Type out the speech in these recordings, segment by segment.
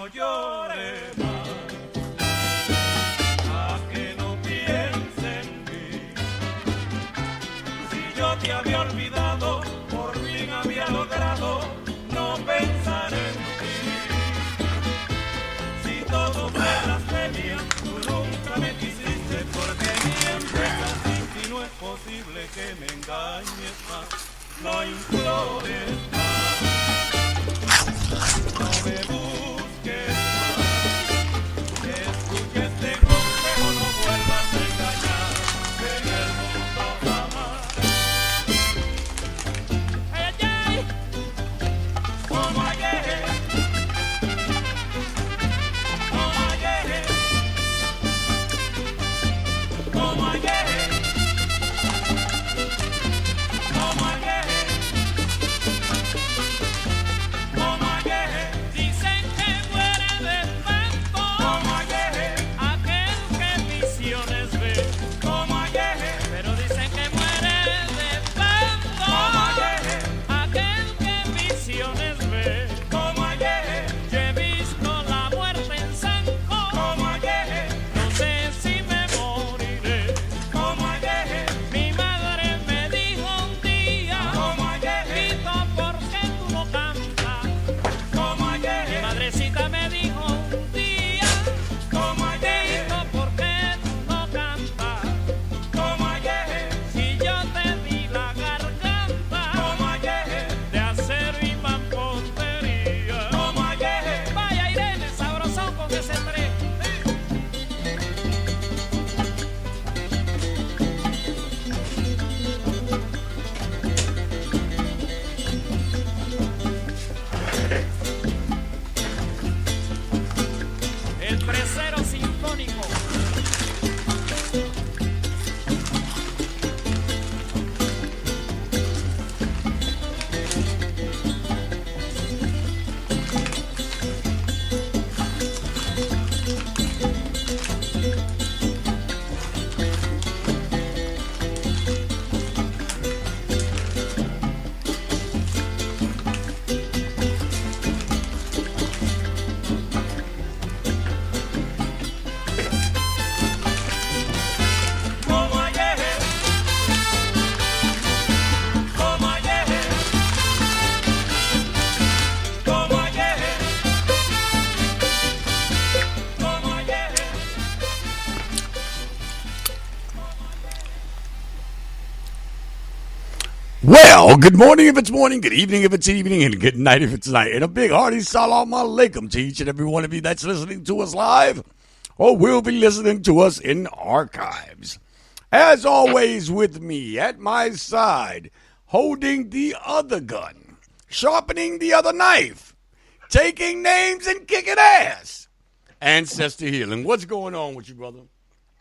no llores más, a que no piense en mí. Si yo te había olvidado, por fin había logrado no pensar en ti. Si todo fue blasfemia, tú nunca me quisiste porque mientes así. Si no es posible que me engañes más, no implores más, no me busques más, escucha este consejo, no vuelvas a engañar en el mundo jamás. Ay, ay, ay, como ayer, como ayer, como ayer. Well, good morning if it's morning, good evening if it's evening, and good night if it's night. And a big hearty salam alaikum to each and every one of you that's listening to us live or will be listening to us in archives. As always, with me at my side, holding the other gun, sharpening the other knife, taking names and kicking ass, Ancestor Healing. What's going on with you, brother?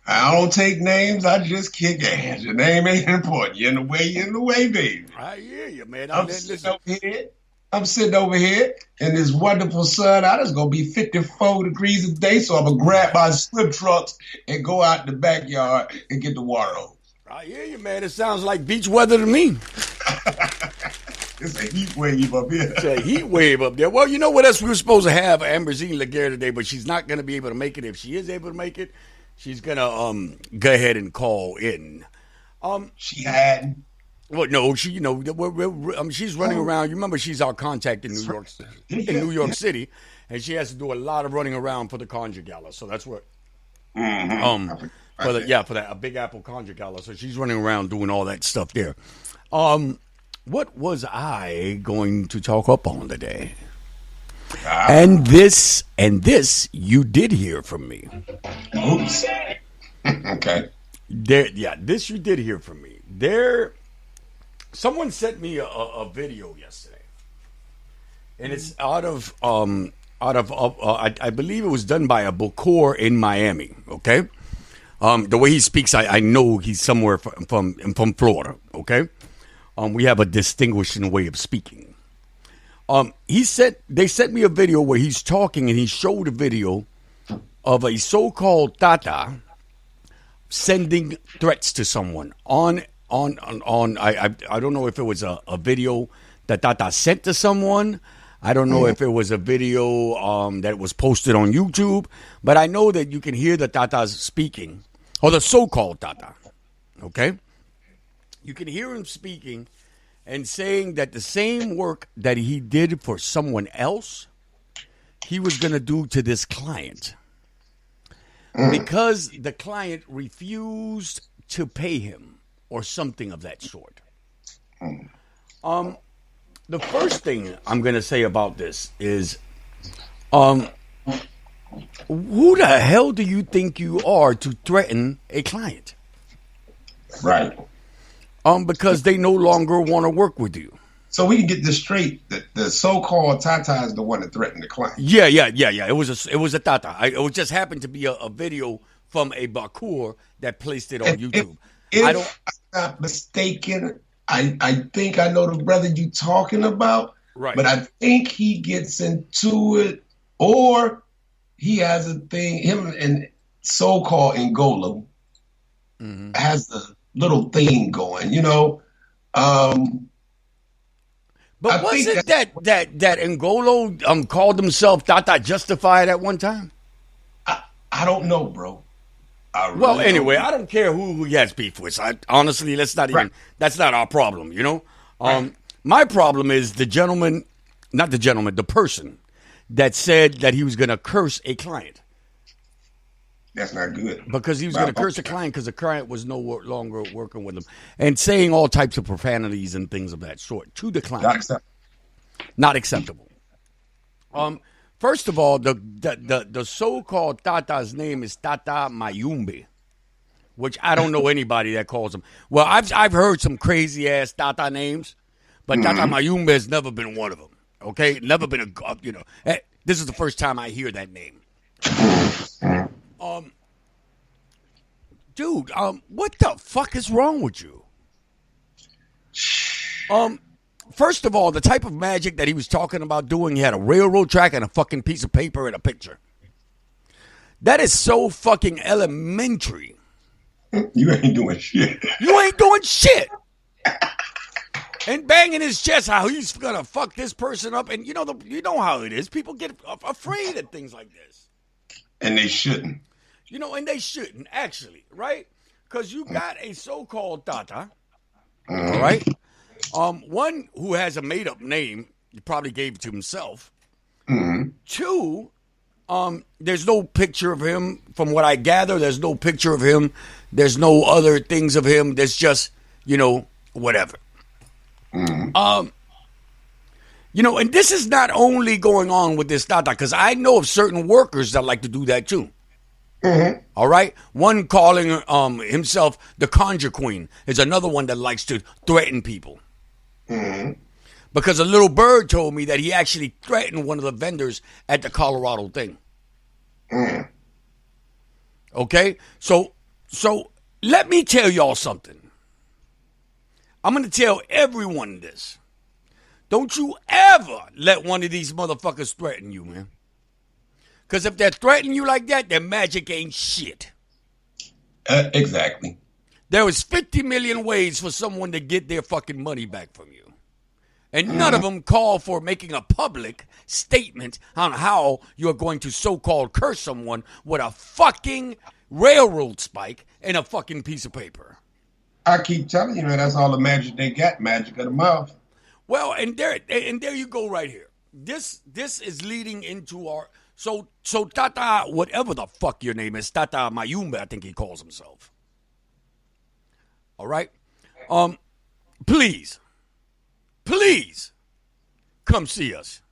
I don't take names, I just kick ass. Your name ain't important. You're in the way, baby. I hear you, man. I'm sitting over here in this wonderful sun out. It's going to be 54 degrees a day, so I'm going to grab my slip trucks and go out in the backyard and get the water hose. I hear you, man. It sounds like beach weather to me. It's a heat wave up here. It's a heat wave up there. Well, you know what else? We were supposed to have Amberzine Laguerre today, but she's not going to be able to make it. If she is able to make it, she's gonna go ahead and call in. She had. Well, no, she she's running around. You remember she's our contact in New York, City, and she has to do a lot of running around for the Conjure Gala. So that's what. For that a Big Apple Conjure Gala. So she's running around doing all that stuff there. What was I going to talk up on today? And this you did hear from me. Oops. Okay. This you did hear from me. Someone sent me a video yesterday, and it's out of I believe it was done by a Bokor in Miami. Okay, the way he speaks, I know he's somewhere from Florida. Okay, we have a distinguishing way of speaking. They sent me a video where he's talking, and he showed a video of a so-called Tata sending threats to someone on I don't know if it was a video that Tata sent to someone. I don't know if it was a video that was posted on YouTube, but I know that you can hear the Tatas speaking, or the so-called Tata, okay? You can hear him speaking and saying that the same work that he did for someone else, he was going to do to this client. Because the client refused to pay him or something of that sort. The first thing I'm going to say about this is, who the hell do you think you are to threaten a client? Right. Because they no longer want to work with you. So we can get this straight. The so-called Tata is the one that threatened the client. Yeah. It was a Tata. It just happened to be a video from a Bakur that placed it on YouTube. If I'm not mistaken, I think I know the brother you talking about. Right. But I think he gets into it, or he has a thing. Him and so-called Ngolo has a little thing going, you know. But was it that Ngolo called himself Tata Justified at one time? I don't know, bro. Well, anyway, I don't care who he has beef with. Honestly, that's not our problem, you know? My problem is the person that said that he was going to curse a client. That's not good. Because he was going to curse a client because the client was no longer working with him. And saying all types of profanities and things of that sort to the client. Not acceptable. First of all, the so-called Tata's name is Tata Mayumbe, which I don't know anybody that calls him. Well, I've heard some crazy-ass Tata names, but Tata Mayumbe has never been one of them, okay? Never been this is the first time I hear that name. Dude, what the fuck is wrong with you? First of all, the type of magic that he was talking about doing, he had a railroad track and a fucking piece of paper and a picture. That is so fucking elementary. You ain't doing shit. You ain't doing shit. And banging his chest how he's gonna fuck this person up, and you know how it is. People get afraid of things like this. And they shouldn't. And they shouldn't, actually, right? Because you got a so-called Tata, all right? One who has a made-up name, he probably gave it to himself. Two, there's no picture of him. From what I gather, there's no picture of him. There's no other things of him. There's just, whatever. And this is not only going on with this Tata, because I know of certain workers that like to do that too. All right? One calling himself the Conjure Queen is another one that likes to threaten people. Because a little bird told me that he actually threatened one of the vendors at the Colorado thing. Okay? So let me tell y'all something. I'm going to tell everyone this. Don't you ever let one of these motherfuckers threaten you, man. Because if they're threatening you like that, their magic ain't shit. Exactly. There is 50 million ways for someone to get their fucking money back from you. And none of them call for making a public statement on how you're going to so-called curse someone with a fucking railroad spike and a fucking piece of paper. I keep telling you, man, that's all the magic they got, magic of the mouth. Well, and there you go right here. This is leading into our... So Tata, whatever the fuck your name is, Tata Mayumbe, I think he calls himself. All right? Please, come see us.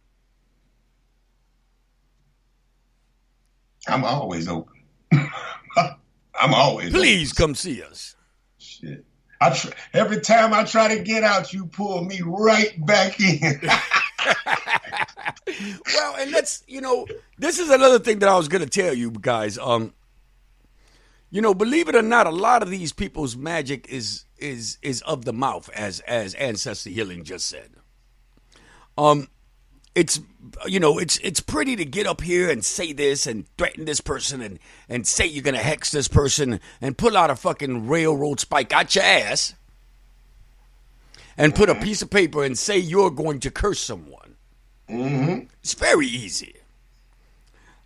I'm always open. I'm always Please open. Come see us. Shit. Every time I try to get out, you pull me right back in. Well, and this is another thing that I was going to tell you guys. Believe it or not, a lot of these people's magic is of the mouth, as Ancestor Healing just said. It's pretty to get up here and say this and threaten this person and say you're going to hex this person and pull out a fucking railroad spike out your ass and put a piece of paper and say you're going to curse someone. Mm-hmm. It's very easy.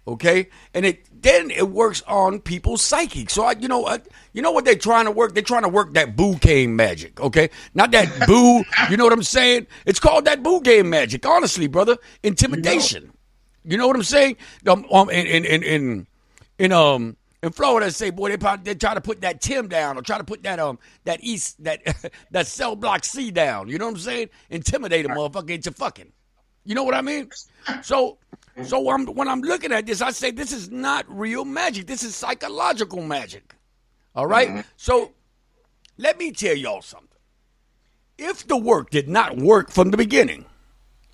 Okay, and then it works on people's psyche. So you know what they're trying to work. They're trying to work that boo game magic. Okay, not that boo. You know what I'm saying? It's called that boo game magic. Honestly, brother, intimidation. You know what I'm saying? In Florida, they say, boy, they try to put that Tim down or try to put that cell block C down. You know what I'm saying? Intimidate a motherfucker into fucking. You know what I mean? So when I'm looking at this, I say this is not real magic. This is psychological magic. All right? Mm-hmm. So let me tell y'all something. If the work did not work from the beginning,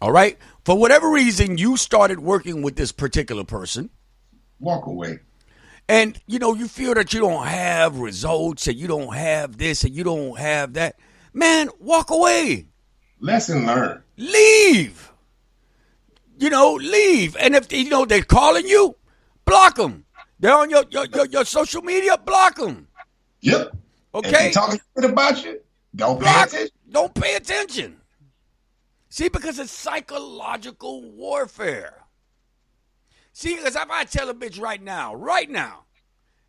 all right, for whatever reason you started working with this particular person, walk away. And, you feel that you don't have results and you don't have this and you don't have that. Man, walk away. Lesson learned. Leave. Leave. And if they're calling you, block them. They're on your social media, block them. Yep. Okay. If they're talking shit about you, don't pay attention. Don't pay attention. See, because it's psychological warfare. See, because if I tell a bitch right now,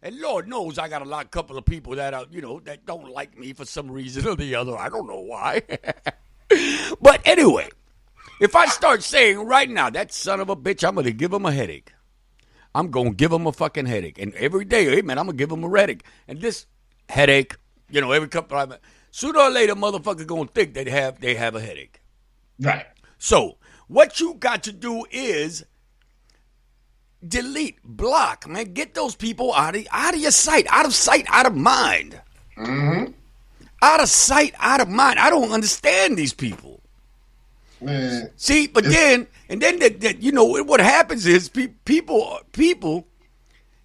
and Lord knows I got a couple of people that are, that don't like me for some reason or the other. I don't know why. But anyway, if I start saying right now, that son of a bitch, I'm going to give him a headache. I'm going to give him a fucking headache. And every day, hey, man, I'm going to give him a headache. And this headache, every couple of sooner or later, motherfucker going to think they have a headache. Right. So what you got to do is delete, block, man. Get those people out of your sight, out of mind. Mm-hmm. Out of sight, out of mind. I don't understand these people. Man. See, but then what happens is people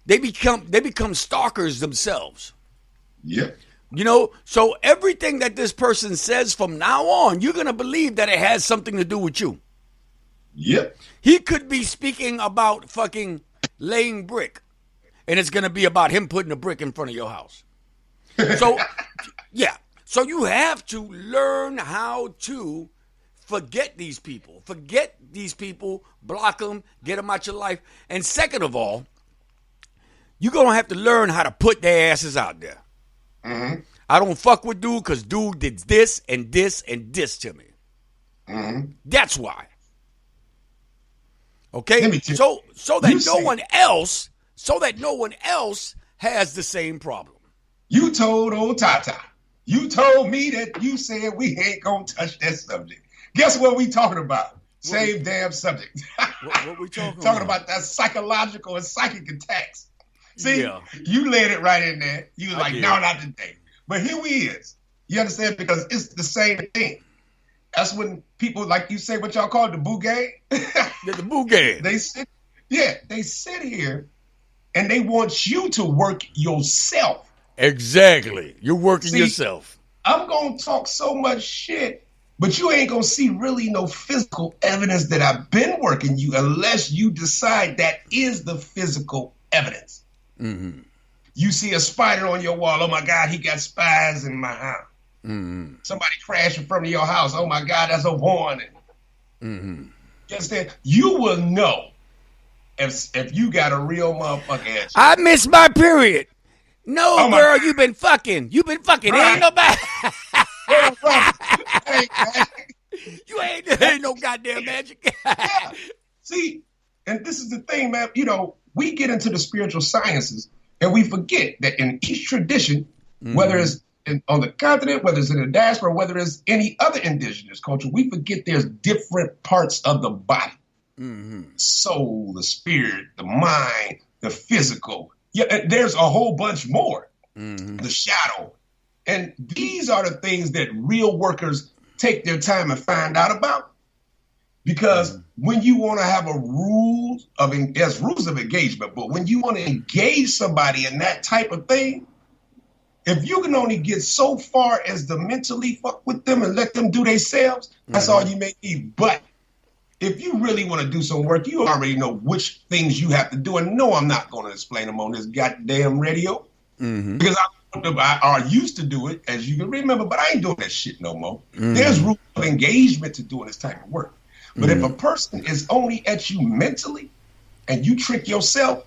they become stalkers themselves. Yep. So everything that this person says from now on, you're gonna believe that it has something to do with you. Yep. He could be speaking about fucking laying brick, and it's going to be about him putting a brick in front of your house. So, yeah. So you have to learn how to forget these people. Forget these people, block them, get them out your life. And second of all, you're going to have to learn how to put their asses out there. Mm-hmm. I don't fuck with dude because dude did this and this and this to me. Mm-hmm. That's why. Okay, so that no one else has the same problem. You told old Tata. You told me that you said we ain't gonna touch that subject. Guess what we talking about? Same damn subject. What we talking about that psychological and psychic attacks. See, You laid it right in there. You was like, no, not today. But here we is. You understand? Because it's the same thing. That's when people, like you say, what y'all call it, the boo game. The boo game. They sit here and they want you to work yourself. Exactly. You're working yourself. I'm going to talk so much shit, but you ain't going to see really no physical evidence that I've been working you unless you decide that is the physical evidence. Mm-hmm. You see a spider on your wall. Oh, my God, he got spiders in my house. Mm-hmm. Somebody crashed in front of your house. Oh, my God, that's a warning. Mm-hmm. You understand? You will know if you got a real motherfucker at you. I missed my period. No, girl, you've been fucking. Right. Ain't nobody. Ain't no goddamn magic. Yeah. See, and this is the thing, man. We get into the spiritual sciences and we forget that in each tradition, whether it's on the continent, whether it's in the diaspora, whether it's any other indigenous culture, we forget there's different parts of the body. Mm-hmm. Soul, the spirit, the mind, the physical. Yeah, there's a whole bunch more. Mm-hmm. The shadow. And these are the things that real workers take their time and find out about. Because when you want to have there's rules of engagement, but when you want to engage somebody in that type of thing, if you can only get so far as to mentally fuck with them and let them do themselves, that's all you may need. But if you really want to do some work, you already know which things you have to do. And no, I'm not going to explain them on this goddamn radio. Mm-hmm. Because I used to do it, as you can remember, but I ain't doing that shit no more. Mm-hmm. There's rules of engagement to doing this type of work. But if a person is only at you mentally and you trick yourself,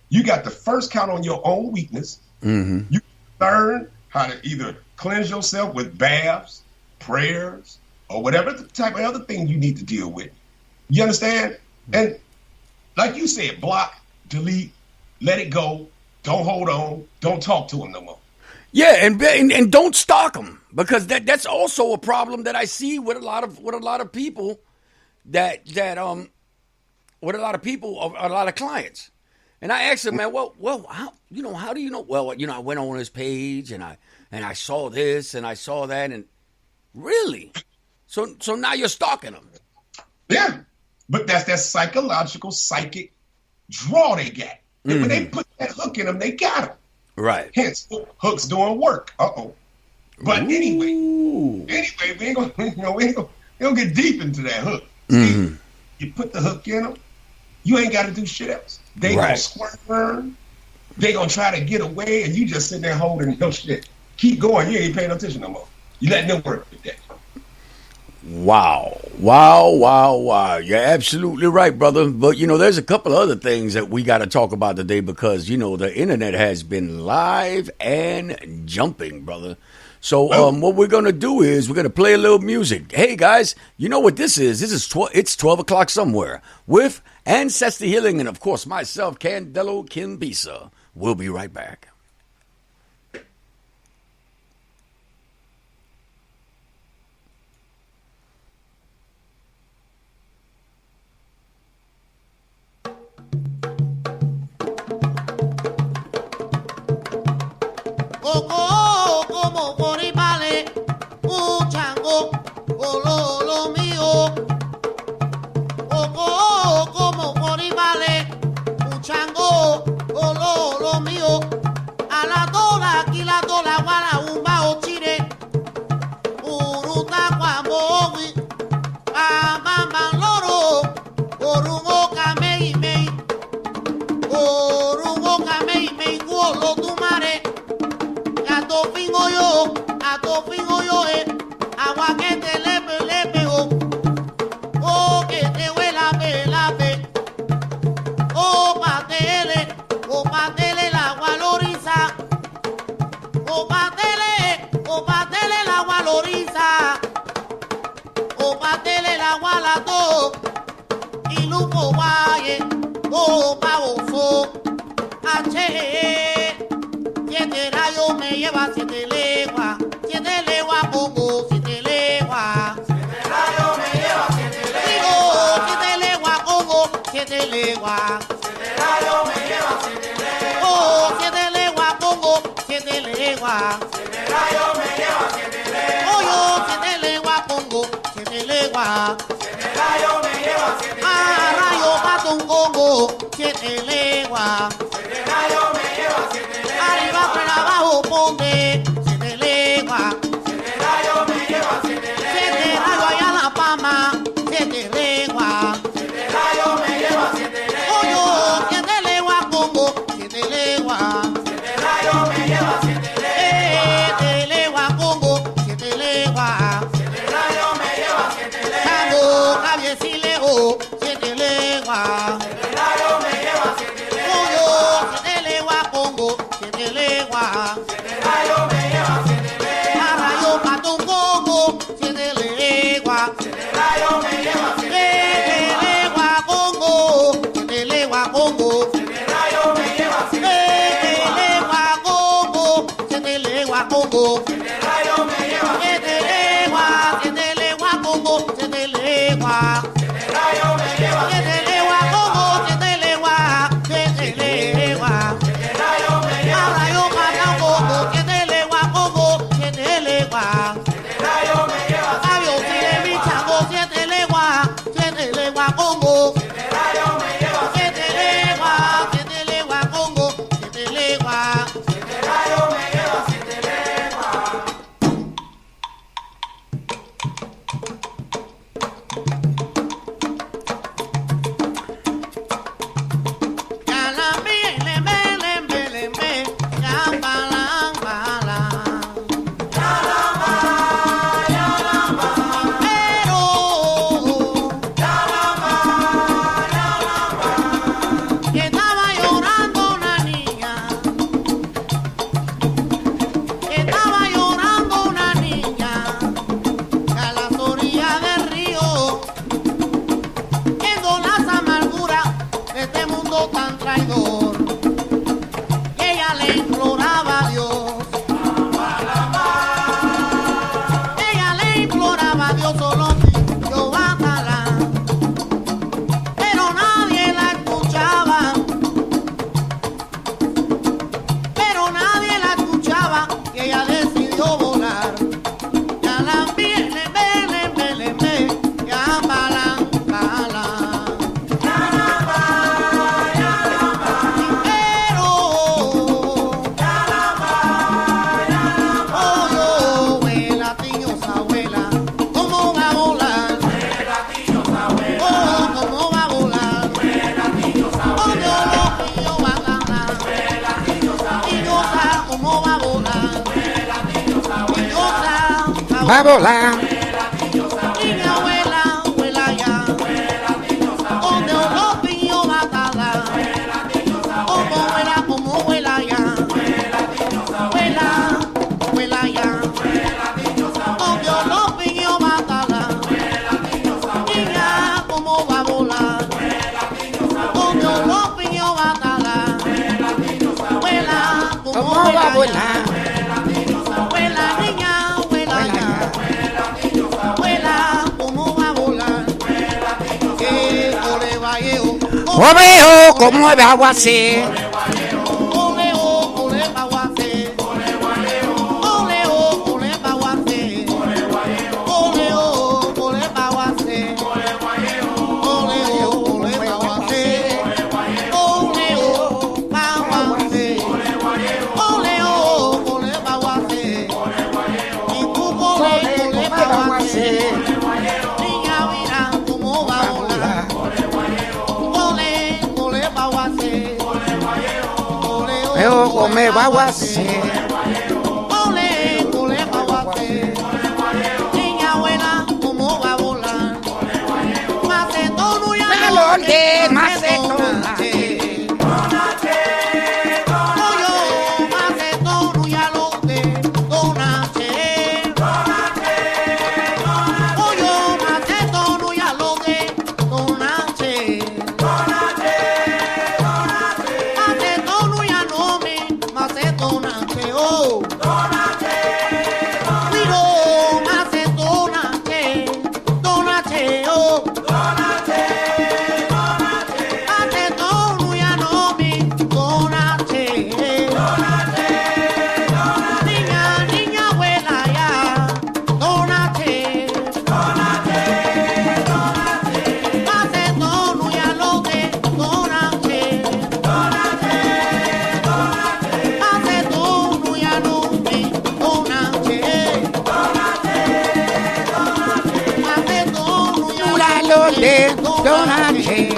you got to first count on your own weakness. You learn how to either cleanse yourself with baths, prayers, or whatever the type of other thing you need to deal with. You understand? And like you said, block, delete, let it go. Don't hold on. Don't talk to them no more. Yeah, and don't stalk them, because that's also a problem that I see with a lot of people with a lot of clients. And I asked them, man, well, how do you know? Well, I went on his page and I saw this and I saw that, and really, so now you're stalking them. Yeah, but that's that psychological, psychic draw they got. When they put that hook in them, they got them. Right. Hence, hook's doing work. But anyway, we ain't gonna get deep into that hook. See, you put the hook in them, you ain't got to do shit else. They gonna squirm. They gonna try to get away, and you just sit there holding your shit. Keep going. You ain't paying no attention no more. You letting them work with that. Wow. You're absolutely right, brother. But, there's a couple of other things that we got to talk about today, because, the internet has been live and jumping, brother. So what we're going to do is we're going to play a little music. Hey, guys, you know what this is? It's 12 o'clock somewhere with Ancestor Healing and, of course, myself, Candelo Kimbisa. We'll be right back. Como coribale, un chango, lo mío. Como coribale, un chango, lo mío. A la dola, aquí la dola, guala, un bao chire. Uruta guamowi, a mama loro, orungo camei mei. Orungo camei mei, guolo tu mare. A to fingo yo, agua que te lepe, oh, que te huela, ve, oh, patele, el agua loriza, oh, patele, el agua loriza, oh, patele, el agua la to, y lupo valle, oh, pavoso, siete rayos me lleva 7 leguas, 7 leguas pongo 7 leguas. 7 rayos me lleva 7 leguas. Digo 7 leguas pongo 7 leguas. 7 rayos me lleva 7 leguas. Oh, 7 leguas pongo 7 leguas. 7 rayos me lleva 7 leguas. Oh, yo 7 leguas pongo 7 leguas. 7 rayos me lleva 7 leguas. Ah, rayo pato un congo 7 leguas. 7 rayos me lleva 7 leguas. Arriba por abajo ponte 7 leguas. 7 rayos me lleva 7 leguas. 7 rayos allá en la Pama 7 leguas. 7 rayos me lleva 7 leguas. Oh, yo 7 leguas pongo 7 leguas. 7 rayos me lleva 7 leguas. 7 leguas pongo 7 leguas. 7 rayos me lleva 7 leguas. Chango, cabiecileo 7 leguas. 7 rayos me lleva 7 leguas. Oh, yo 7 leguas pongo 7 leguas. 7 rayos tan traidor, que ella le imploraba a Dios. Ella le imploraba a Dios solo yo bátala, pero nadie la escuchaba. Pero nadie la escuchaba, que ella decidió volar. Ya la viene, ya palancala. Va a volar. Mi abuela, abuela ya, donde los niños mataban, como abuela ya, abuela ya, donde los niños mataban, niña, ¿cómo va a volar? Donde los niños mataban, abuela, ¿Cómo va a volar? abuela, niña, abuela ya. Abuela, ¿cómo va a volar? Que ole valleo, Ovejo, ¿cómo va a aguacero? ole baguace, ole baguace, ole baguace, y tú ole baguace, niña, mira cómo va a volar. Ole baguace, Ovejo, ¿cómo va a aguacero? ole baguace, niña abuela, ¿cómo va a volar? Macetón, ya Malonde, macetón. Malonde, donache.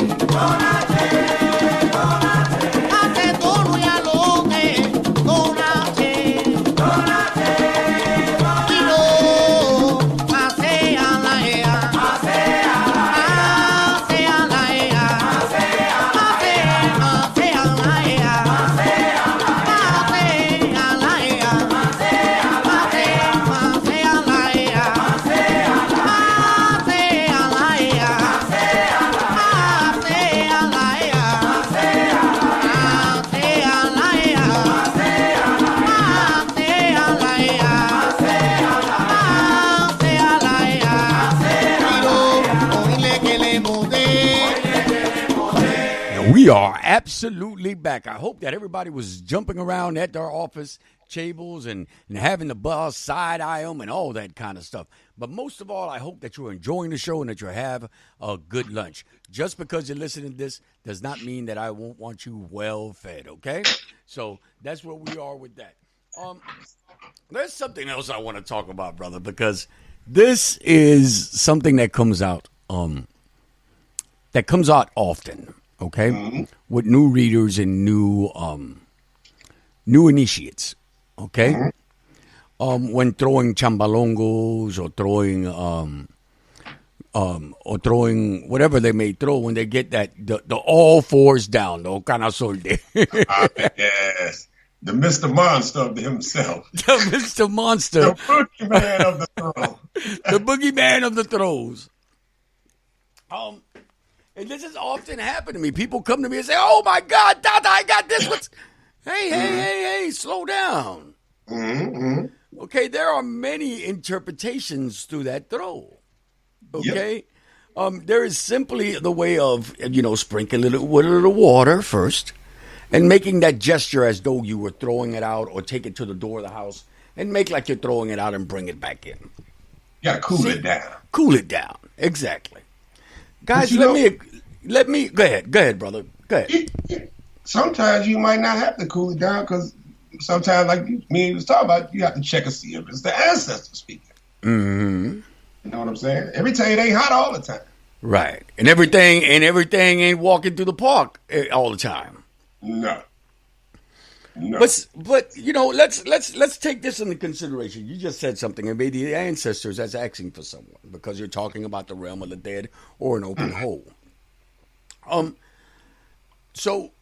We are absolutely back. I hope that everybody was jumping around at their office tables and having the boss side-eye them and all that kind of stuff. But most of all, I hope that you're enjoying the show and that you have a good lunch. Just because you're listening to this does not mean that I won't want you well fed, okay? So that's where we are with that. There's something else I want to talk about, brother, because this is something that comes out often. Okay, with new readers and new initiates. Okay, when throwing chambalongos or throwing whatever they may throw, when they get the all fours down, the canasol. Yes, the Mr. Monster of himself, the Mr. Monster, the boogeyman of the throw, the boogeyman of the throws. And this has often happened to me. People come to me and say, "Oh my God, Tata, I got this." Hey, slow down. Mm-hmm. Okay, there are many interpretations to that throw. Okay, there is simply the way of sprinkling it with a little water first, and making that gesture as though you were throwing it out, or take it to the door of the house and make like you're throwing it out and bring it back in. You gotta cool it down. Cool it down, exactly. Guys, let me go ahead, brother. Go ahead. Sometimes you might not have to cool it down because sometimes, like me was talking about, you have to check and see if it's the ancestor speaking. Mm-hmm. You know what I'm saying? Everything ain't hot all the time. Right, and everything ain't walking through the park all the time. No. But let's take this into consideration. You just said something, and maybe the ancestors that's asking for someone because you're talking about the realm of the dead or an open hole. So,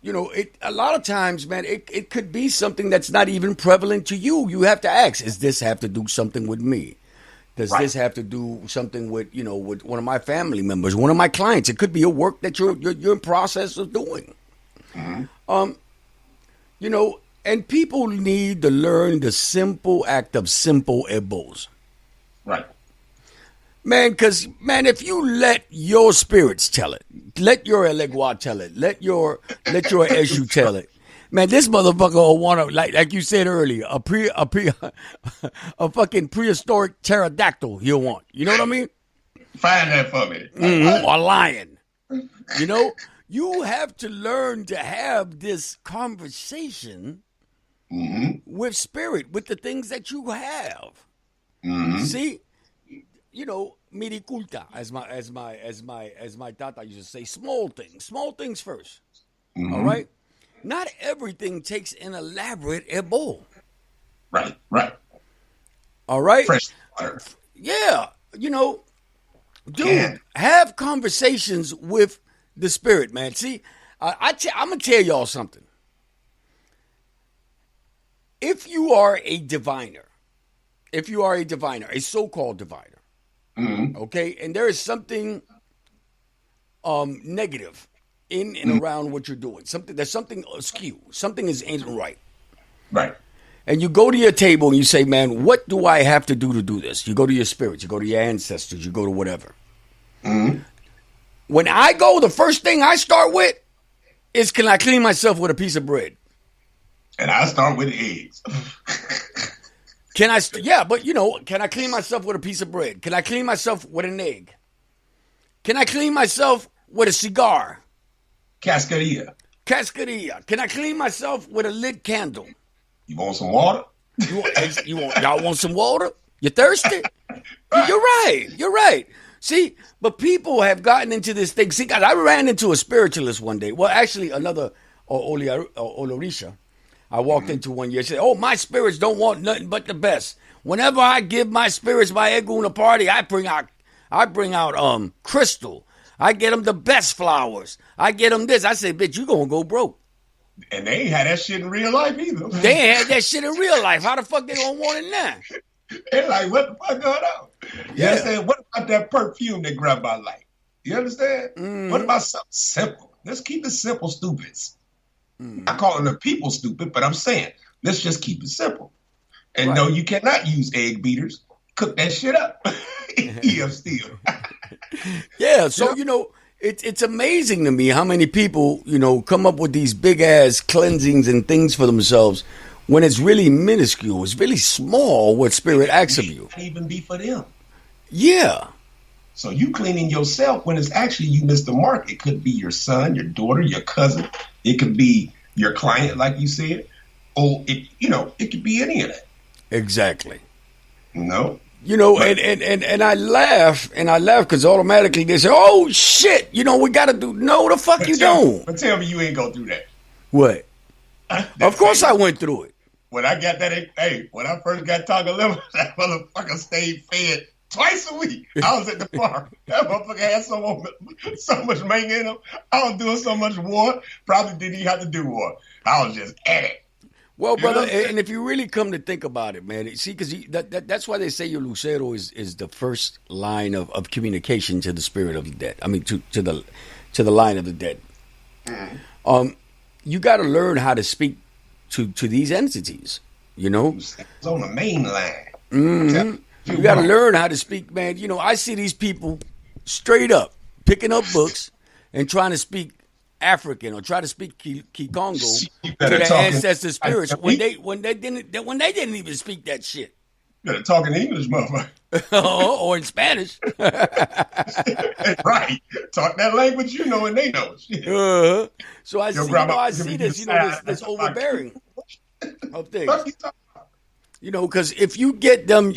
a lot of times, man, it could be something that's not even prevalent to you. You have to ask: does this have to do something with me? Does this have to do something with with one of my family members, one of my clients? It could be a work that you're in process of doing. Mm-hmm. And people need to learn the simple act of simple ebos. Right. Man, because, if you let your spirits tell it, let your elegua tell it, let your Eshu tell it, man, this motherfucker will want to, like you said earlier, a fucking prehistoric pterodactyl he'll want. You know what I mean? Find that for me. Mm-hmm. A lion. You have to learn to have this conversation with spirit, with the things that you have. Mm-hmm. See, miriculta, as my tata used to say, small things first. Mm-hmm. All right, not everything takes an elaborate ebo. Right. All right. Fresh water. Yeah, dude, have conversations with the spirit, man. See, I'm gonna tell y'all something. If you are a diviner, a so-called diviner, okay, and there is something negative in and around what you're doing, there's something askew, something ain't right. Right. And you go to your table and you say, man, what do I have to do this? You go to your spirits, you go to your ancestors, you go to whatever. Mm-hmm. When I go, the first thing I start with is, can I clean myself with a piece of bread? And I start with eggs. Can I clean myself with a piece of bread? Can I clean myself with an egg? Can I clean myself with a cigar? Cascarilla. Can I clean myself with a lit candle? You want some water? Y'all want some water? You thirsty? You're right. See, but people have gotten into this thing. See, guys, I ran into a spiritualist one day. Well, actually, another Olorisha. I walked into one year and said, "Oh, my spirits don't want nothing but the best. Whenever I give my spirits my Eguna party, I bring out crystal. I get them the best flowers. I get them this." I said, "Bitch, you gonna go broke." And they ain't had that shit in real life either. They ain't had that shit in real life. How the fuck they gonna want it now? They're like, what the fuck going on? You understand? What about that perfume that grabbed my light? You understand? Mm-hmm. What about something simple? Let's keep it simple, stupids. Mm-hmm. I'm calling the people stupid, but I'm saying, let's just keep it simple. And no, you cannot use egg beaters. Cook that shit up. EF steel. Yeah, so, it's amazing to me how many people, come up with these big-ass cleansings and things for themselves when it's really minuscule. It's really small what spirit asks of you. It can't even be for them. Yeah. So you cleaning yourself when it's actually you missed the mark. It could be your son, your daughter, your cousin. It could be your client, like you said. Or, it could be any of that. Exactly. No. And I laugh because automatically they say, "Oh shit, we got to do." No, the fuck you don't. But tell me you ain't go through that. What? Of course I went through it. When I got that, when I first got Tonga liver, that motherfucker stayed fed twice a week. I was at the park. That motherfucker had so much mang in him. I was doing so much war. Probably didn't even have to do war. I was just at it. Well, You know brother, what I'm saying? and if you really come to think about it, man, see, because that's why they say your lucero is the first line of communication to the spirit of the dead. I mean, to the line of the dead. You got to learn how to speak to these entities. You know, It's on the main line. you got to learn how to speak, man. You know, I see these people straight up picking up books and trying to speak African or try to speak Kikongo You to better the talk in- ancestor spirits when they didn't even speak that shit. You better talk in English, motherfucker. Or in Spanish. Right. Talk that language you know and they know. Shit. So I Your see, grandma I give see me this, the this side. overbearing of things. Fuck you talking about? You know, because if you get them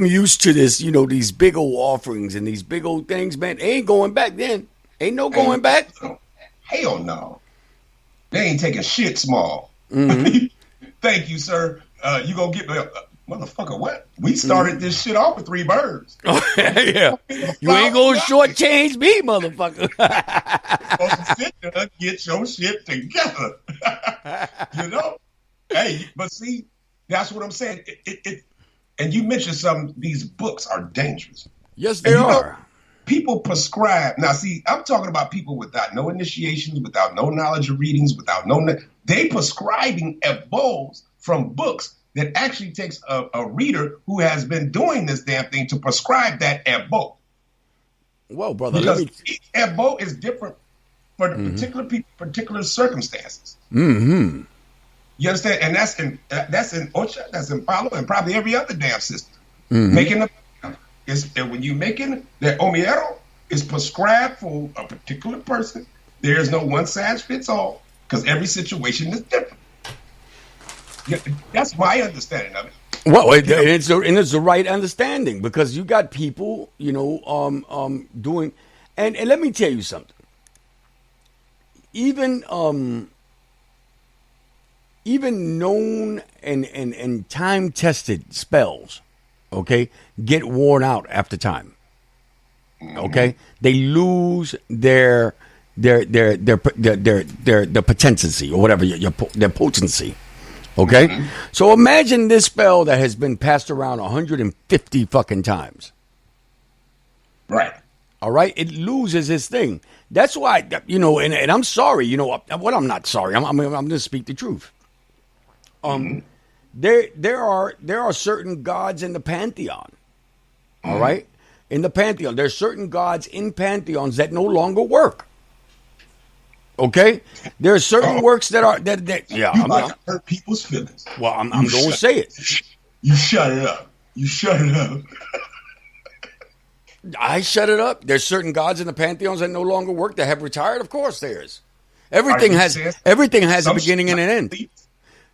used to this, you know, these big old offerings and these big old things, man, they ain't going back then. Ain't no going back. Hell no. They ain't taking shit small. Mm-hmm. Thank you, sir. You gonna get motherfucker? What? We started this shit off with 3 birds. Yeah, you ain't gonna shortchange me, motherfucker. Supposed to sit there and get your shit together. You know? Hey, but see, that's what I'm saying. And you mentioned these books are dangerous. Yes, they are. People prescribe. Now, see, I'm talking about people without no initiations, without no knowledge of readings, they prescribing evolves from books that actually takes a reader who has been doing this damn thing to prescribe that evo. Well, brother, Because each evo is different for the particular people, particular circumstances. Mm-hmm. You understand? And that's in Ocha, that's in Palo, and probably every other damn system. Mm-hmm. Making when you making the omiero is prescribed for a particular person. There is no one size fits all because every situation is different. Yeah, that's my understanding of it. Well, it's the right understanding because you got people, you know, doing, and let me tell you something. Even known and time tested spells, okay, get worn out after time. Okay, they lose their potency or whatever their potency. Okay, so imagine this spell that has been passed around 150 fucking times. Right. All right, it loses its thing. That's why, you know, and I'm sorry, you know, I'm not sorry. I'm going to speak the truth. There are certain gods in the pantheon. All right, in the pantheon, there's certain gods in pantheons that no longer work. Okay, there are certain works that are that yeah. You might hurt people's feelings. Well, I'm going to say it. You shut it up. You shut it up. I shut it up. There's certain gods in the pantheons that no longer work that have retired. Of course, there is. Everything has a beginning and an end.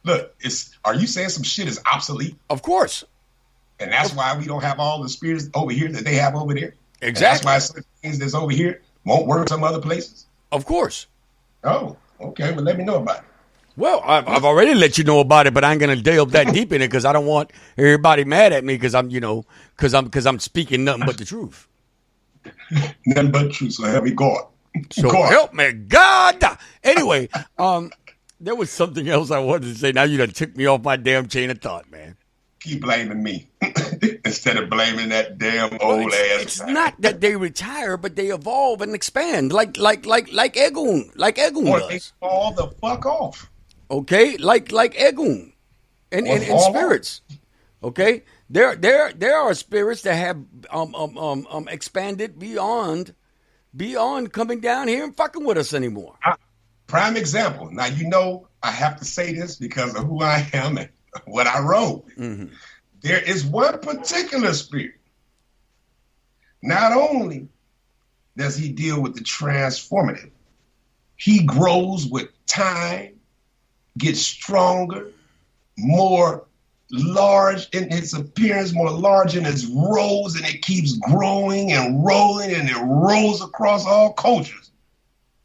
Look, are you saying some shit is obsolete? Of course. And that's why we don't have all the spirits over here that they have over there? Exactly. And that's why certain things that's over here won't work some other places? Of course. Oh, okay. Well, let me know about it. Well, I've already let you know about it, but I ain't gonna delve that deep in it because I don't want everybody mad at me because I'm speaking nothing but the truth. Nothing but truth. So help me God. So help me God. Anyway, there was something else I wanted to say. Now you done took me off my damn chain of thought, man. Keep blaming me instead of blaming that damn old ass. It's not that they retire, but they evolve and expand, like Egun, or does. they fall the fuck off. Okay, like Egun and spirits. Okay, there are spirits that have expanded beyond coming down here and fucking with us anymore. Prime example. Now you know I have to say this because of who I am and what I wrote. Mm-hmm. There is one particular spirit. Not only does he deal with the transformative, he grows with time, gets stronger, more large in its appearance, more large in its rolls, and it keeps growing and rolling, and it rolls across all cultures.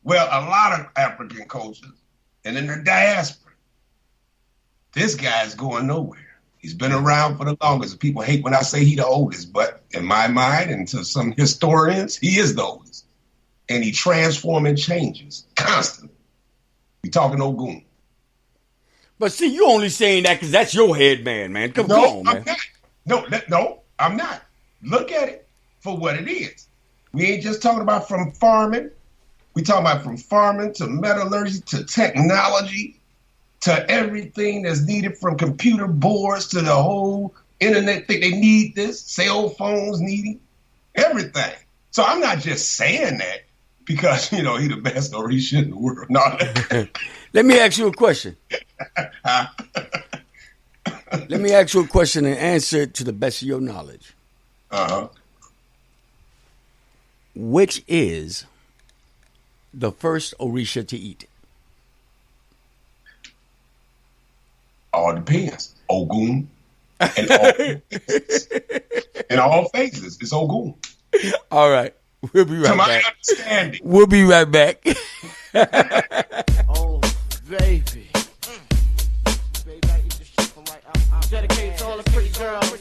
Well, a lot of African cultures, and in the diaspora, this guy's going nowhere. He's been around for the longest. People hate when I say he the oldest, but in my mind and to some historians, he is the oldest. And he transforms and changes constantly. We talking Ogun. But see, you only saying that because that's your head man. Come on, man. I'm not. No, I'm not. Look at it for what it is. We ain't just talking about from farming. We talking about from farming to metallurgy to technology to everything that's needed, from computer boards to the whole internet thing. They need this. Cell phones needing everything. So I'm not just saying that because, he the best Orisha in the world. No. Let me ask you a question. Let me ask you a question and answer it to the best of your knowledge. Uh-huh. Which is the first Orisha to eat? All depends. Ogun. In all phases, it's Ogun. All right. We'll be right to my back. understanding. We'll be right back. Oh, baby. Baby, I eat this shit from right out. Dedicate to all the pretty girls.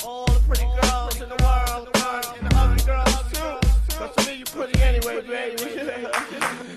All the pretty girls in the world. And the ugly girls, too. But to me, you pretty anyway, baby.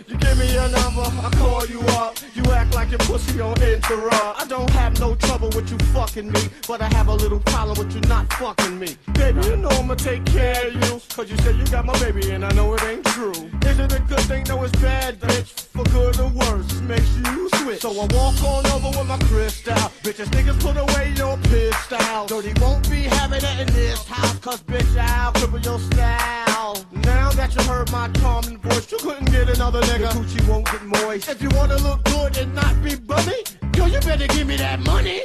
You give me your number, I call you up. You act like your pussy on interrupt. I don't have no trouble with you fucking me, but I have a little problem with you not fucking me. Baby, you know I'ma take care of you, cause you say you got my baby and I know it ain't true. Is it a good thing? No, it's bad, bitch. For good or worse, makes you switch. So I walk on over with my crystal. Bitches, niggas, put away your pistol. Dirty won't be having it in this house, cause bitch, I'll cripple your style. Now that you heard my charming voice, you couldn't get another nigga. Your coochie won't get moist. If you wanna look good and not be bummy, yo, you better give me that money.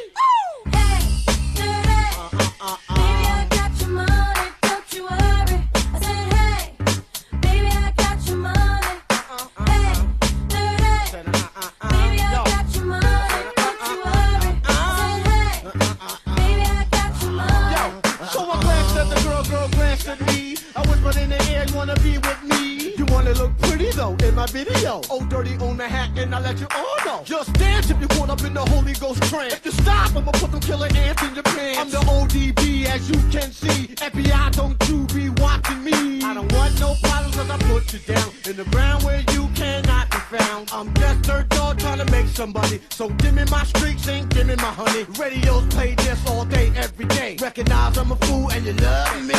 In the air, you wanna be with me? You wanna look pretty though in my video. Oh, dirty on the hat, and I let you all know. Just dance if you caught up in the Holy Ghost trance. If you stop, I'ma put them killer ants in your pants. I'm the ODB, as you can see. FBI, don't you be watching me. I don't want no problems, cause I put you down in the ground where you cannot be found. I'm just third dog trying to make somebody. So give me my streaks and give me my honey. Radios play this all day, every day. Recognize I'm a fool and you love me.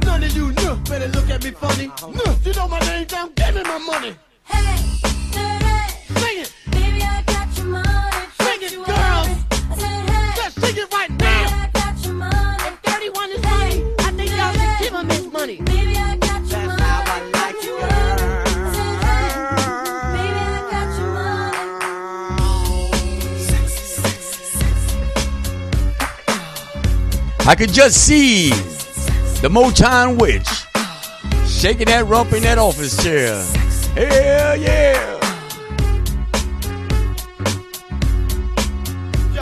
None of you better look at me funny. You know my name down, give me my money. Hey, Sing it. baby, I got your money. Sing it, girls. I said, hey, Just sing it right baby, now. I got your money. If 31 is money, I think y'all should give him his money. Baby, I got your That's money. how I like Don't it, you girl. worry. I said, hey, baby, I got your money. I could just see the Motown witch shaking that rump in that office chair. Hell yeah. Yo,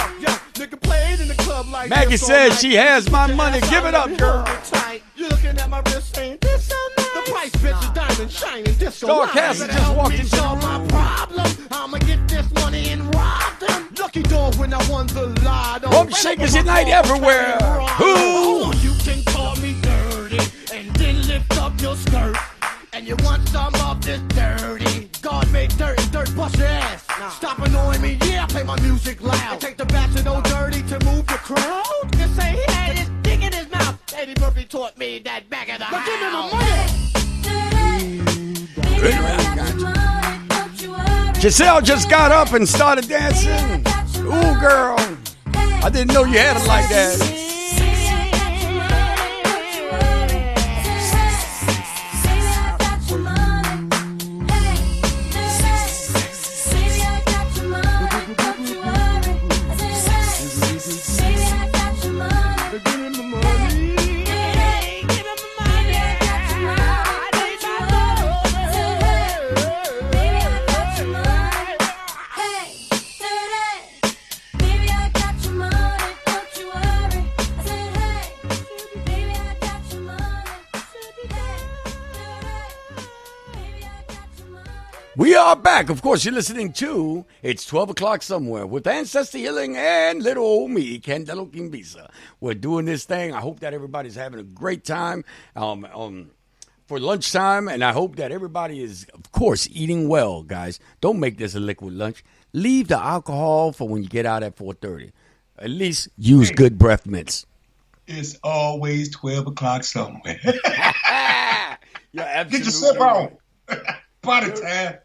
nigga played in the club like Maggie this all says night. she has my Put your money. ass Give out it up, and girl. hold it tight. You looking at my wrist saying this so nice. The price bitch is diamond shining disco. Star light. Castle Better just help walked me into the solve my room. problem. I'ma get this money and rob them. Lucky dog when I won the lotto. Rump shakers unite everywhere. Who? You can call me dirty and then lift up your skirt. And you want some of this dirty. God made dirt and dirt bust your ass. Stop annoying me, yeah, I play my music loud. And take the batch of no dirty to move the crowd. Just say he had his dick in his mouth. Eddie Murphy taught me that back of the house. Give me my money. Baby, I got your money. Don't you worry. Giselle just got up and started dancing. Ooh, girl. I didn't know you had it like that. We are back. Of course, you're listening to It's 12 O'Clock Somewhere with Ancestor Healing and little old me, Candelo Kimbisa. We're doing this thing. I hope that everybody's having a great time. for lunchtime, and I hope that everybody is, of course, eating well, guys. Don't make this a liquid lunch. Leave the alcohol for when you get out at 4:30. At least use good breath mints. It's always 12 o'clock somewhere. You're Get your sip on. Party time.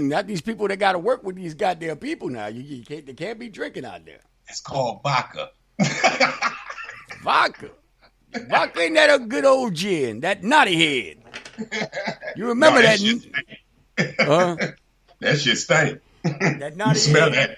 Not these people that got to work with these goddamn people now. You can't, they can't be drinking out there. It's called vodka. Vodka. Vodka ain't that a good old gin, that naughty head. You remember that? That shit stank. That naughty You smell head. that?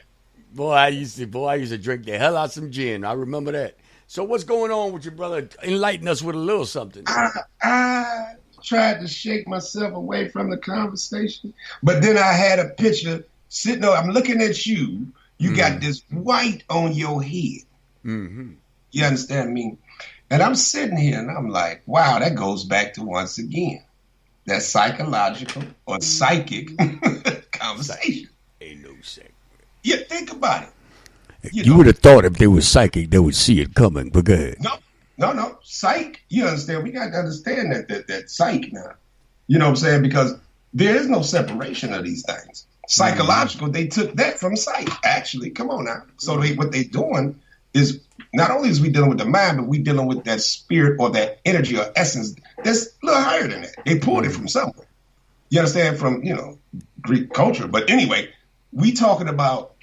Boy, I used to drink the hell out some gin. I remember that. So what's going on with your brother? Enlighten us with a little something. I tried to shake myself away from the conversation, but then I had a picture sitting on. I'm looking at you. You got this white on your head. Mm-hmm. You understand me? And I'm sitting here and I'm like, wow, that goes back to once again that psychological or psychic conversation. Ain't no secret. Yeah, think about it. You would have thought if they were psychic, they would see it coming. But go ahead. No. Psych. You understand? We got to understand that psych now. You know what I'm saying? Because there is no separation of these things. Psychological, they took that from psych, actually. Come on now. So what they're doing is not only is we dealing with the mind, but we dealing with that spirit or that energy or essence that's a little higher than that. They pulled it from somewhere. You understand? From, Greek culture. But anyway, we talking about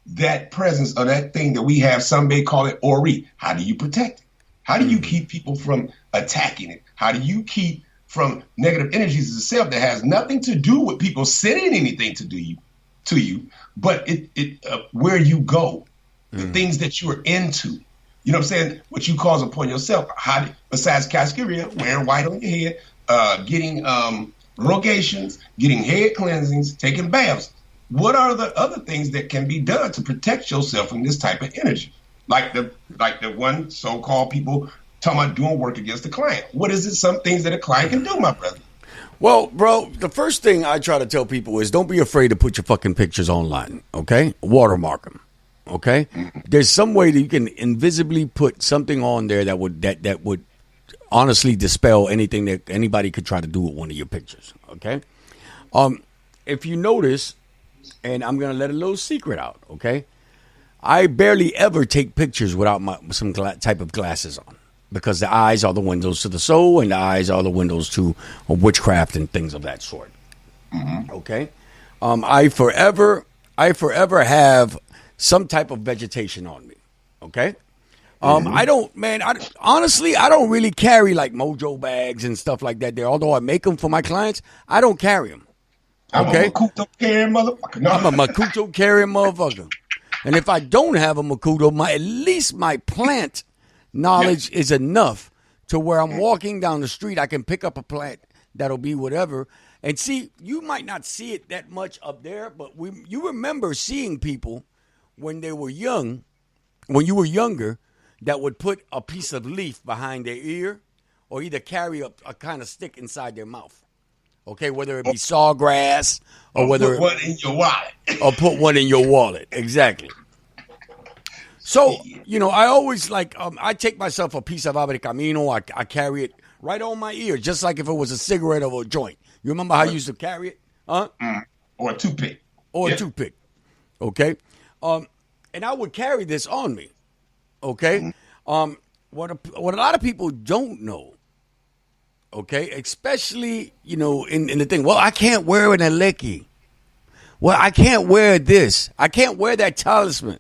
that presence or that thing that we have. Some may call it Ori. How do you protect it? How do you keep people from attacking it? How do you keep from negative energies itself that has nothing to do with people sending anything to you, but where you go, the things that you're into. You know what I'm saying? What you cause upon yourself. Besides cascaria, wearing white on your head, getting rogations, getting head cleansings, taking baths. What are the other things that can be done to protect yourself from this type of energy? Like the one so-called people talking about doing work against the client. What is it? Some things that a client can do, my brother. Well, bro, the first thing I try to tell people is don't be afraid to put your fucking pictures online, okay? Watermark them, okay? There's some way that you can invisibly put something on there that would honestly dispel anything that anybody could try to do with one of your pictures, okay? If you notice, and I'm going to let a little secret out, okay? I barely ever take pictures without some type of glasses on because the eyes are the windows to the soul and the eyes are the windows to witchcraft and things of that sort. Mm-hmm. Okay? I forever have some type of vegetation on me. Okay? Honestly, I don't really carry like mojo bags and stuff like that there. Although I make them for my clients, I don't carry them. Okay? I'm a Makuto carrying motherfucker. No. I'm a Makuto carrying motherfucker. And if I don't have a Makuto, at least my plant knowledge is enough to where I'm walking down the street, I can pick up a plant that'll be whatever. And see, you might not see it that much up there, but you remember seeing people when they were young, when you were younger, that would put a piece of leaf behind their ear or either carry a kind of stick inside their mouth. Okay, whether it be sawgrass or whether put one in your wallet. Or put one in your wallet. Exactly. So, I always I take myself a piece of Abre Camino. I carry it right on my ear, just like if it was a cigarette or a joint. You remember how I used to carry it? Huh? Or a toothpick. A toothpick. Okay. And I would carry this on me. Okay. What a lot of people don't know. Okay, especially, in the thing. Well, I can't wear an aleki. Well, I can't wear this. I can't wear that talisman.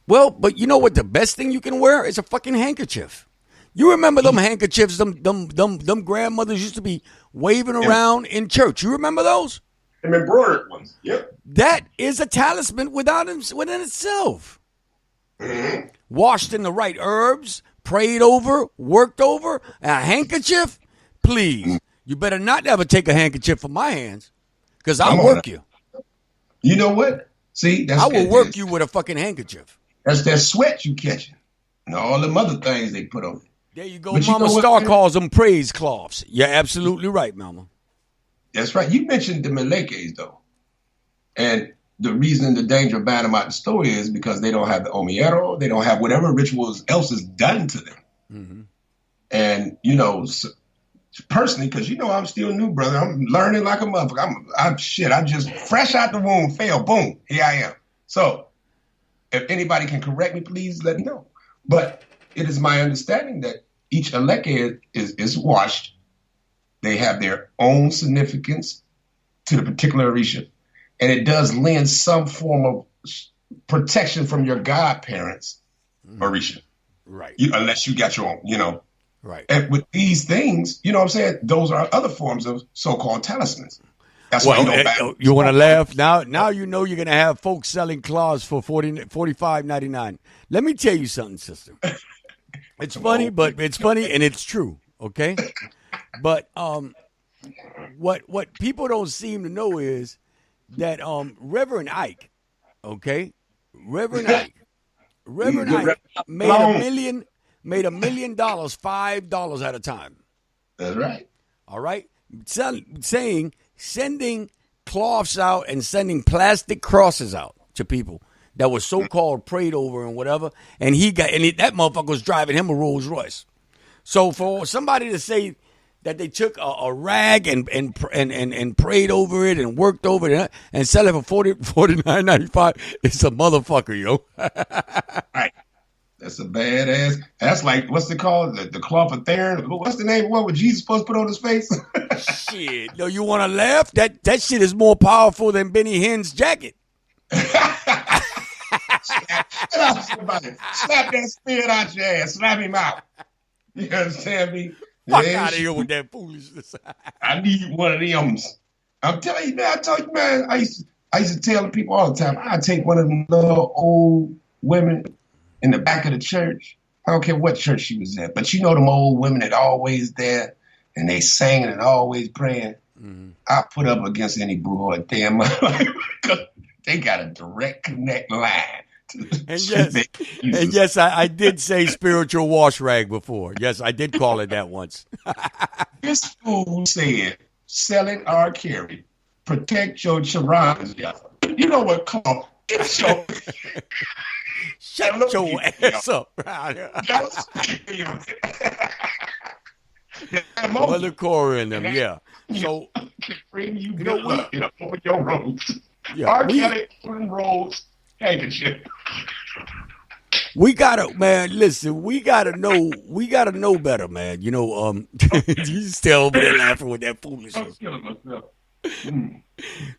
Well, but you know what the best thing you can wear is a fucking handkerchief. You remember them handkerchiefs them grandmothers used to be waving around in church. You remember those? Them embroidered ones. Yep. That is a talisman within itself. Washed in the right herbs, prayed over, worked over, a handkerchief. Please, you better not ever take a handkerchief from my hands, because I'll work you. You know what? See, I will work you with a fucking handkerchief. That's that sweat you catching, and all them other things they put on it. There you go. But Mama Star calls them praise cloths. You're absolutely right, Mama. That's right. You mentioned the Malekes, though, and the reason the danger of buying them out the store is because they don't have the omiero, they don't have whatever rituals else is done to them, and personally, because you know I'm still new, brother. I'm learning like a motherfucker. I'm just fresh out the womb, fell, boom, here I am. So if anybody can correct me, please let me know. But it is my understanding that each eclectic is washed. They have their own significance to the particular Orisha. And it does lend some form of protection from your godparents, Orisha. Right. Unless you got your own, Right. And with these things, you know what I'm saying? Those are other forms of so-called talismans. That's why you want to laugh? Now you know you're going to have folks selling claws for $45.99. Let me tell you something, sister. It's funny, and it's true, okay? But what people don't seem to know is that Reverend Ike, okay? Reverend Ike made $1 million $5 at a time. That's right. All right? Sending cloths out and sending plastic crosses out to people that were so-called prayed over and whatever. And that motherfucker was driving him a Rolls Royce. So for somebody to say that they took a rag and prayed over it and worked over it and sell it for $49.95, it's a motherfucker, yo. Right. That's a badass. That's like, what's it called? The cloth of Theron? What's the name of what Jesus supposed to put on his face? Shit. Yo, you want to laugh? That shit is more powerful than Benny Hinn's jacket. Slap that spirit out your ass. Slap him out. You understand me? Fuck out of here with that foolishness. I need one of them. I'm telling you, man. I used to tell the people all the time, I take one of them little old women in the back of the church. I don't care what church she was at, but you know them old women that always there and they singing and always praying. Mm-hmm. I put up against any brewer a damn life because they got a direct connect line. And yes, I did say spiritual wash rag before. Yes, I did call it that once. This fool said, selling our carry, protect your charans. You know what, Carl? It's your... Shut your ass up. Mother Cora in them, yeah. So, you know what? Over your roads. Yeah, R. Kelly roads. Handkerchief. We gotta know better, man. You know, you still over there laughing with that foolishness. I'm killing myself.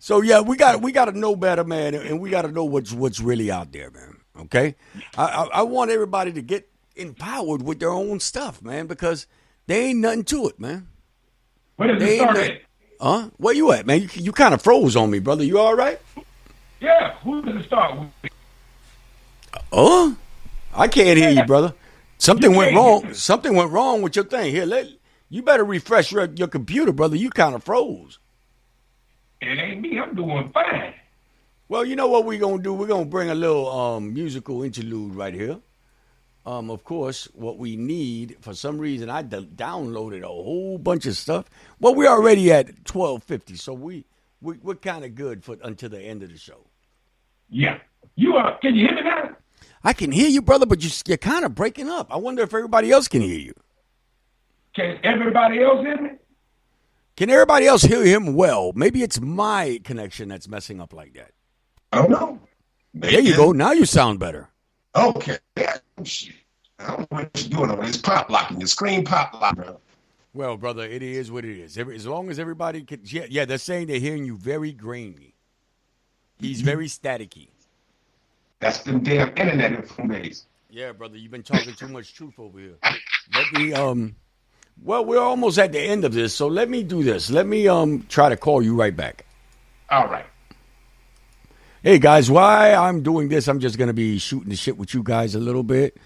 So yeah, we gotta know better, man, and we gotta know what's really out there, man. Okay, I want everybody to get empowered with their own stuff, man, because there ain't nothing to it, man. Where does it start at? Where you at, man? You kind of froze on me, brother. You all right? Yeah, who does it start with? I can't hear you, brother. Something went wrong. Something went wrong with your thing. Here, you better refresh your computer, brother. You kind of froze. It ain't me. I'm doing fine. Well, you know what we're going to do? We're going to bring a little musical interlude right here. Of course, what we need, for some reason, I downloaded a whole bunch of stuff. Well, we're already at 12:50, so we're kind of good until the end of the show. Yeah. You are. Can you hear me now? I can hear you, brother, but you're kind of breaking up. I wonder if everybody else can hear you. Can everybody else hear me? Can everybody else hear him well? Maybe it's my connection that's messing up like that. I don't know. Maybe. There you go. Now you sound better. Okay. I don't know what you're doing over there. It's pop locking. Your screen pop locking. Well, brother, it is what it is. As long as everybody can... Yeah, they're saying they're hearing you very grainy. He's very staticky. That's them damn internet information. Yeah, brother, you've been talking too much truth over here. Let me... Well, we're almost at the end of this, so let me do this. Let me try to call you right back. All right. Hey, guys, why I'm doing this, I'm just going to be shooting the shit with you guys a little bit.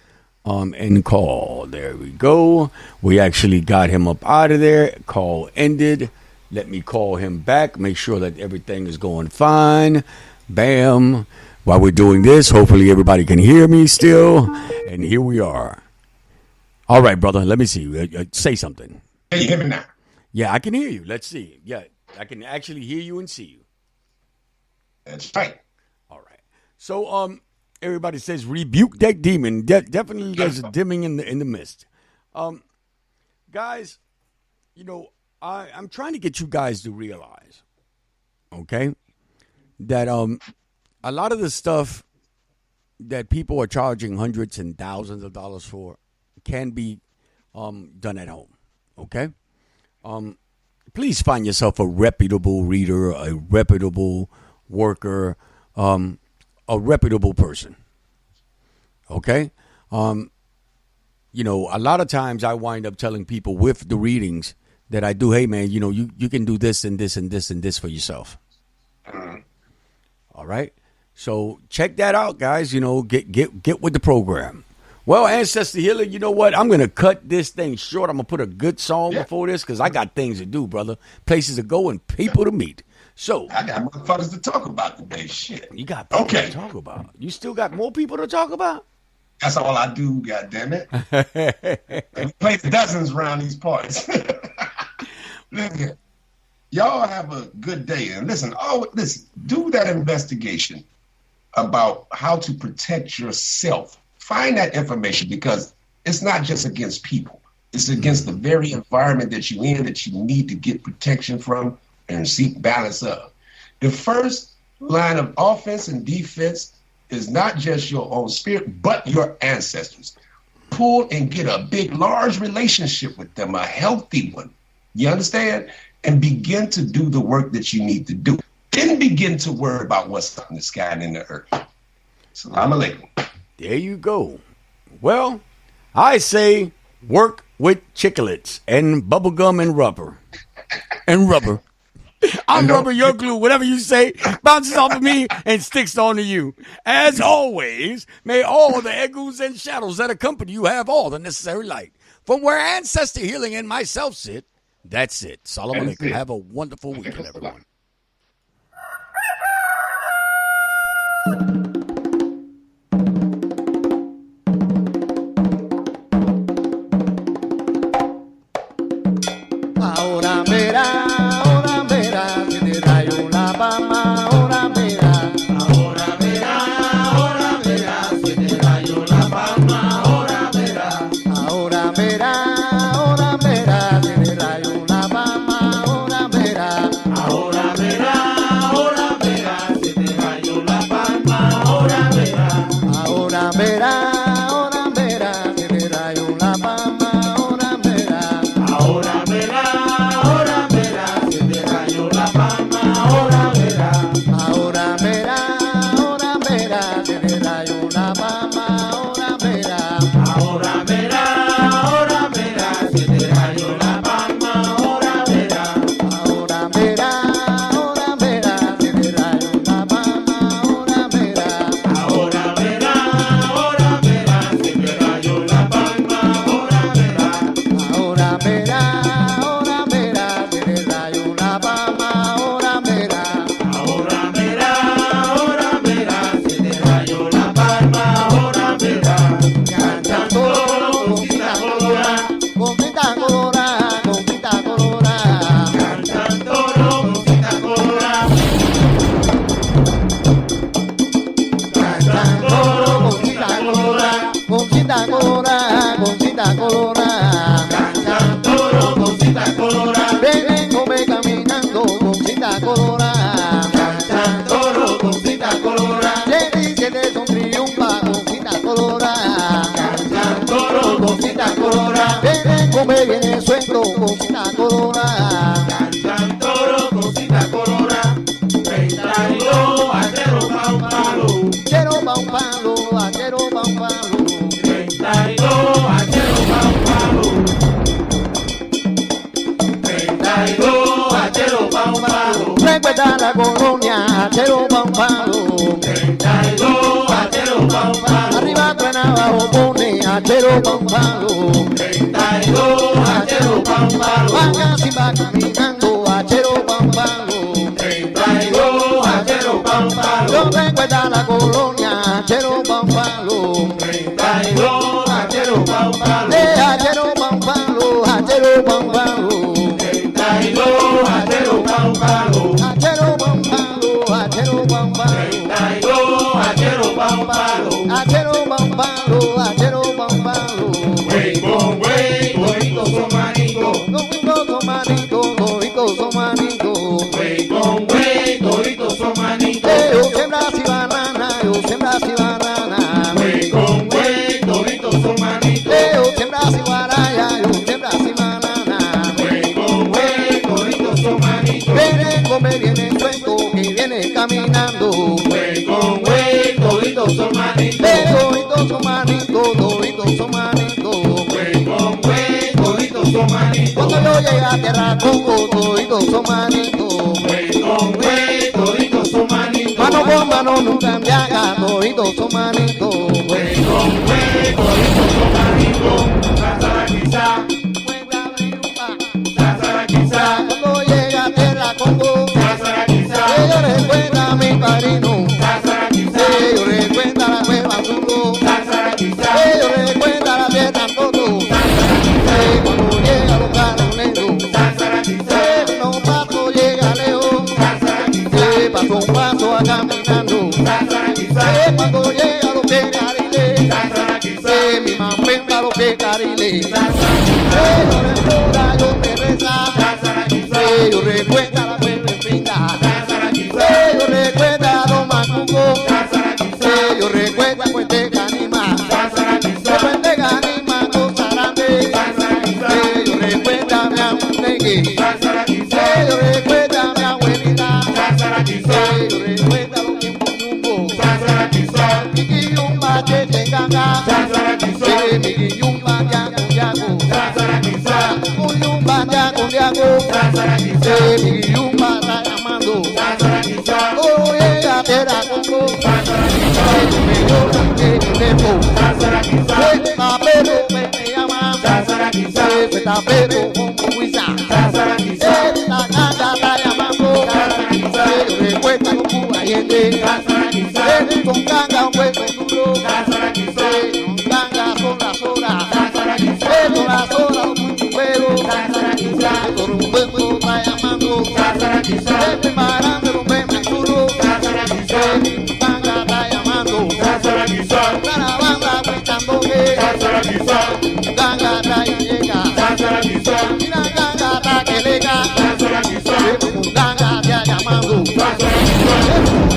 End call. There we go. We actually got him up out of there. Call ended. Let me call him back. Make sure that everything is going fine. Bam. While we're doing this, hopefully everybody can hear me still. And here we are. All right, brother. Let me see. Say something. Can you hear me now? Yeah, I can hear you. Let's see. Yeah, I can actually hear you and see you. That's right. All right. So, everybody says rebuke that demon. Definitely there's a dimming in the mist. Guys, I'm trying to get you guys to realize, okay, that a lot of the stuff that people are charging hundreds and thousands of dollars for can be done at home. Okay, please find yourself a reputable reader, a reputable worker, a reputable person. Okay, a lot of times I wind up telling people with the readings that I do, hey man, you can do this and this and this and this for yourself. All right. So check that out, guys. Get with the program. Well, Ancestor Healing, you know what? I'm going to cut this thing short. I'm going to put a good song before this because I got things to do, brother. Places to go and people to meet. So I got motherfuckers to talk about today. Shit. You got people to talk about. You still got more people to talk about? That's all I do, goddammit. We play the dozens around these parties. Listen, y'all have a good day. And listen, do that investigation about how to protect yourself. Find that information because it's not just against people. It's against the very environment that you're in that you need to get protection from and seek balance of. The first line of offense and defense is not just your own spirit, but your ancestors. Pull and get a big, large relationship with them, a healthy one. You understand? And begin to do the work that you need to do. Then begin to worry about what's up in the sky and in the earth. Salam alaikum. There you go. Well, I say work with chiclets and bubblegum and rubber. And rubber. I'm rubber, you're glue. Whatever you say bounces off of me and sticks onto you. As always, may all the echoes and shadows that accompany you have all the necessary light. From where Ancestor Healing and myself sit, that's it. Salam alaikum. Have a wonderful weekend, everyone. Ahora verá, si te rayo la pama, ahora verá. Ahora verá, si te rayo la pama, ahora verá. Ahora verá, si te rayo la pama, ahora verá. Ahora verá, si te rayo la pama, ahora verá. Ahora verá, si te rayo la pama, ahora verá. Ahora verá. Me viene suelto, cosita colorada. Cantan toro, cosita colorada. 32, achero pa' un palo. Achero pa' un palo, achero pa' un palo. 32, achero pa' un palo. 32, achero pa' un palo. Recuerda la colonia, achero pa' un palo. 32, achero pa' un palo. Arriba truena, abajo pone, achero pa' un palo. 32, achero pa' un palo. Vaca si va caminando, achero pa' un palo. 32, achero pa' un palo. Yo recuerda la colonia, achero pa' un palo. 32, achero pa' un palo. Achero pa' un palo, achero pa' un palo. 32, achero pa' un palo. Achero pa' un palo, achero pa' un palo. 32, achero pa' un palo. Achero pa' un palo, achero pa' un palo. Güey, con güey, bonitos son manitos. congo me viene el cuento que viene caminando. Güey con güey, toditos son manitos. Toditos son manitos, toditos son manitos. Güey con güey, toditos son manitos. Cuando yo llegué a tierra congo, toditos son manitos. Güey con güey, toditos son manitos. Mano con mano nunca me haga, toditos son manitos. Güey con güey, toditos son manitos. Sásara quizá, sásara quizá, cuando llega a tierra congo, sásara quizá, ellos recuerdan a mi padrino. sásara quizá, Ellos recuerdan la cueva azul. sásara quizá, Ellos recuerdan la tierra todo. Cuando llega los carros negros, sásara quizá, los pasos llega lejos. sásara quizá, Paso a paso a caminando. sásara quizá, Cuando llega los pecariles, sásara quizá, mi mamá los pecariles. sásara Ellos recuerdan yo me reza. quizá, Ellos recuerdan la cueva pinta. sásara quizá, Ellos recuerdan a los macucos. sásara quizá, Ellos recuerdan Puente Canima. sásara quizá, Puente Canima, cosa grande. sásara quizá, Ellos recuerdan a mi amunegue. sásara quizá, Ellos recuerdan a mi abuelita. sásara quizá, Ellos recuerdan a los quimpuyumbo. sásara quizá, Miquiyumba, cheche, ganga. sásara quizá, Miquiyumba, yago, yago. sásara quizá, Miquiyumba, yago, yago. sásara quizá, Miquiyumba, está llamando. sásara quizá, Oye, a tierra congo. sásara quizá, Me lloran que yo debo. sásara quizá, Tapero, me llama. sásara quizá, Tapero, como Huiza. sásara quizá, Esta ganga está llamando. sásara quizá, Ellos recuerdan como Allende. sásara quizá, Con ganga, un hueso duro. sásara quizá, Con ganga son las horas. sásara quizá, Son las horas, un chumbero. sásara quizá, Por un hueso está llamando. sásara quizá, Preparando un buen duro. sásara quizá, Ganga está llamando. sásara quizá, La banda gritando que sásara quizá, ganga está y llega. sásara quizá, Mira ganga está que llega. sásara quizá, Ganga está llamando. sásara quizá,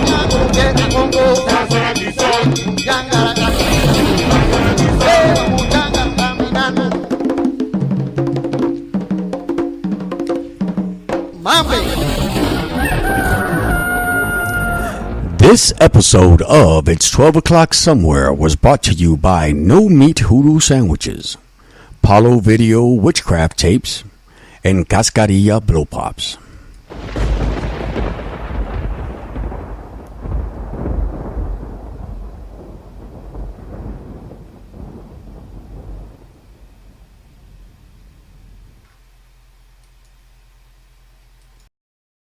Yago, tierra congo. sásara quizá, Ganga está caminando. Ganga caminando. Mame. This episode of It's 12 O'Clock Somewhere was brought to you by No Meat Hoodoo Sandwiches, Paulo Video Witchcraft Tapes, and Cascarilla Blow Pops.